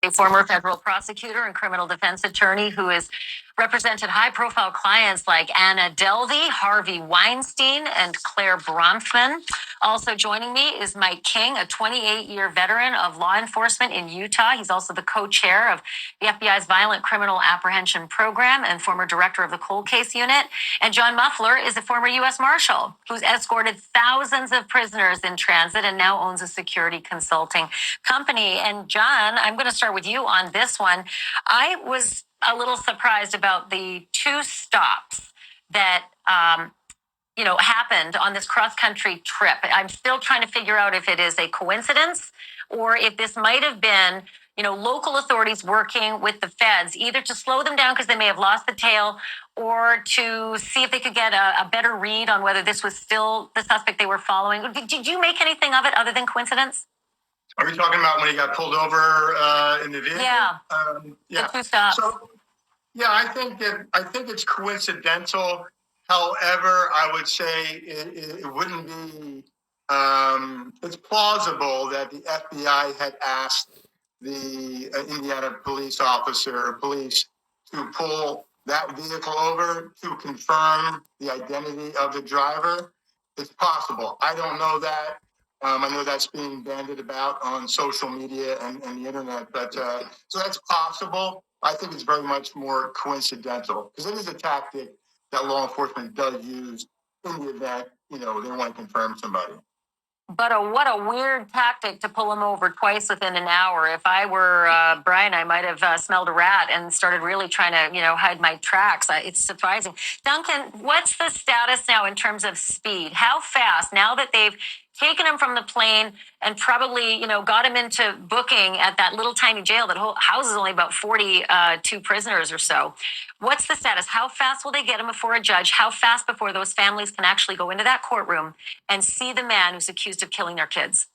a former federal prosecutor and criminal defense attorney who has represented high-profile clients like Anna Delvey, Harvey Weinstein, and Claire Bronfman. Also joining me is Mike King, a 28-year veteran of law enforcement in Utah. He's also the co-chair of the FBI's Violent Criminal Apprehension Program and former director of the Cold Case Unit. And John Muffler is a former U.S. Marshal who's escorted thousands of prisoners in transit and now owns a security consulting company. And John, I'm going to start with you on this one. I was a little surprised about the two stops that happened on this cross-country trip. I'm still trying to figure out if it is a coincidence or if this might have been local authorities working with the feds, either to slow them down because they may have lost the tail, or to see if they could get a better read on whether this was still the suspect they were following. Did you make anything of it other than coincidence? Are we talking about when he got pulled over in the vehicle? Yeah. Yeah. The two stops. So, yeah, I think it's coincidental. However, I would say it wouldn't be. It's plausible that the FBI had asked the Indiana police officer or police to pull that vehicle over to confirm the identity of the driver. It's possible. I don't know that. I know that's being bandied about on social media and the internet, but so that's possible. I think it's very much more coincidental because it is a tactic that law enforcement does use in the event, they want to confirm somebody. But what a weird tactic to pull him over twice within an hour. If I were Brian, I might have smelled a rat and started really trying to, hide my tracks. It's surprising. Duncan, what's the status now in terms of speed? How fast, now that they've taken him from the plane and probably, got him into booking at that little tiny jail that houses only about 42 prisoners or so. What's the status? How fast will they get him before a judge? How fast before those families can actually go into that courtroom and see the man who's accused of killing their kids?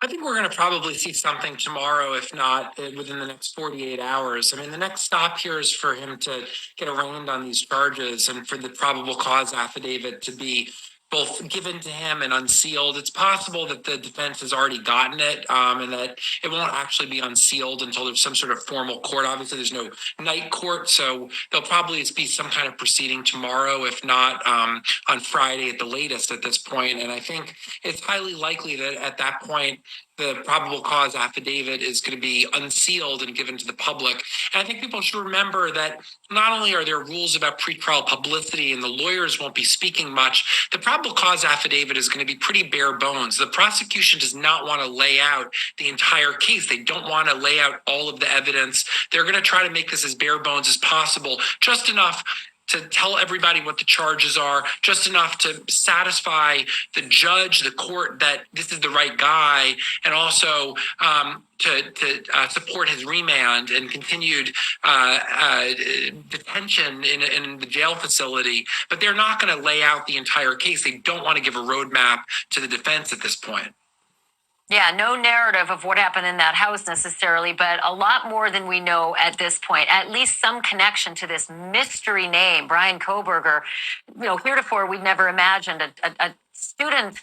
I think we're going to probably see something tomorrow, if not within the next 48 hours. I mean, the next stop here is for him to get arraigned on these charges and for the probable cause affidavit to be both given to him and unsealed. It's possible that the defense has already gotten it and that it won't actually be unsealed until there's some sort of formal court. Obviously, there's no night court, so there'll probably be some kind of proceeding tomorrow, if not on Friday at the latest at this point. And I think it's highly likely that at that point, the probable cause affidavit is going to be unsealed and given to the public. And I think people should remember that not only are there rules about pretrial publicity and the lawyers won't be speaking much, the probable cause affidavit is going to be pretty bare bones. The prosecution does not want to lay out the entire case. They don't want to lay out all of the evidence. They're going to try to make this as bare bones as possible, just enough to tell everybody what the charges are, just enough to satisfy the judge, the court, that this is the right guy, and also to support his remand and continued detention in the jail facility. But they're not going to lay out the entire case. They don't want to give a roadmap to the defense at this point. Yeah, no narrative of what happened in that house necessarily, but a lot more than we know at this point. At least some connection to this mystery name, Brian Kohberger. Heretofore, we'd never imagined a student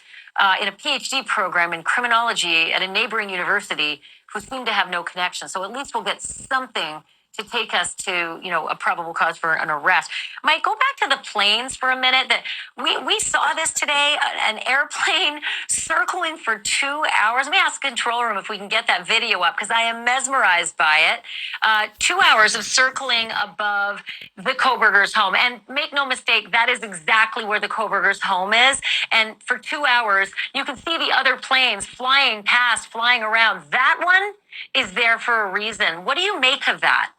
in a PhD program in criminology at a neighboring university who seemed to have no connection. So at least we'll get something to take us to, a probable cause for an arrest. Mike, go back to the planes for a minute. That we saw this today, an airplane circling for 2 hours. Let me ask the control room if we can get that video up, because I am mesmerized by it. 2 hours of circling above the Kohberger's home. And make no mistake, that is exactly where the Kohberger's home is. And for 2 hours, you can see the other planes flying past, flying around. That one is there for a reason. What do you make of that?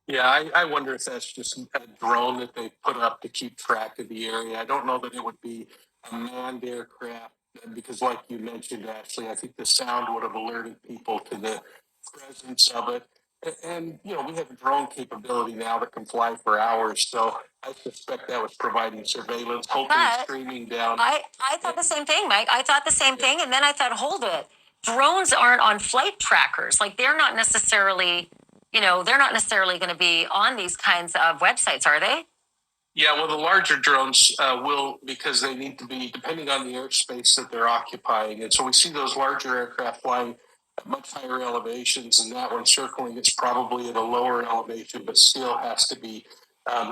Yeah, I wonder if that's just a drone that they put up to keep track of the area. I don't know that it would be a manned aircraft because, like you mentioned, Ashley, I think the sound would have alerted people to the presence of it. And, we have a drone capability now that can fly for hours. So I suspect that was providing surveillance, hopefully streaming down. I thought the same thing, Mike. I thought the same thing. And then I thought, hold it. Drones aren't on flight trackers. Like, they're not necessarily going to be on these kinds of websites, are they? Yeah, well, the larger drones will, because they need to be, depending on the airspace that they're occupying. And so we see those larger aircraft flying much higher elevations, and that one circling is probably at a lower elevation, but still has to be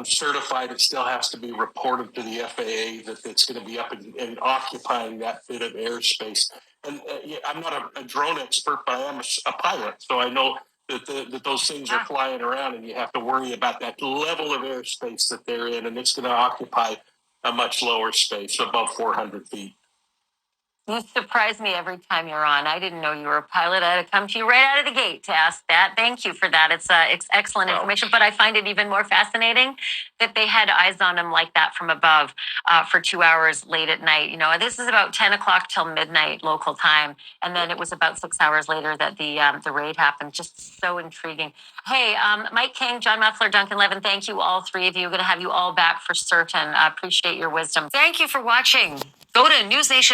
certified. It still has to be reported to the FAA that it's going to be up and occupying that bit of airspace. And yeah, I'm not a drone expert, but I am a pilot, so I know that those things are flying around, and you have to worry about that level of airspace that they're in, and it's going to occupy a much lower space, above 400 feet. You surprise me every time you're on. I didn't know you were a pilot. I had to come to you right out of the gate to ask that. Thank you for that. It's excellent information, but I find it even more fascinating that they had eyes on him like that from above for 2 hours late at night. You know, this is about 10 o'clock till midnight local time, and then it was about 6 hours later that the raid happened. Just so intriguing. Hey, Mike King, John Muffler, Duncan Levin, thank you, all three of you. Going to have you all back for certain. I appreciate your wisdom. Thank you for watching. Go to NewsNation.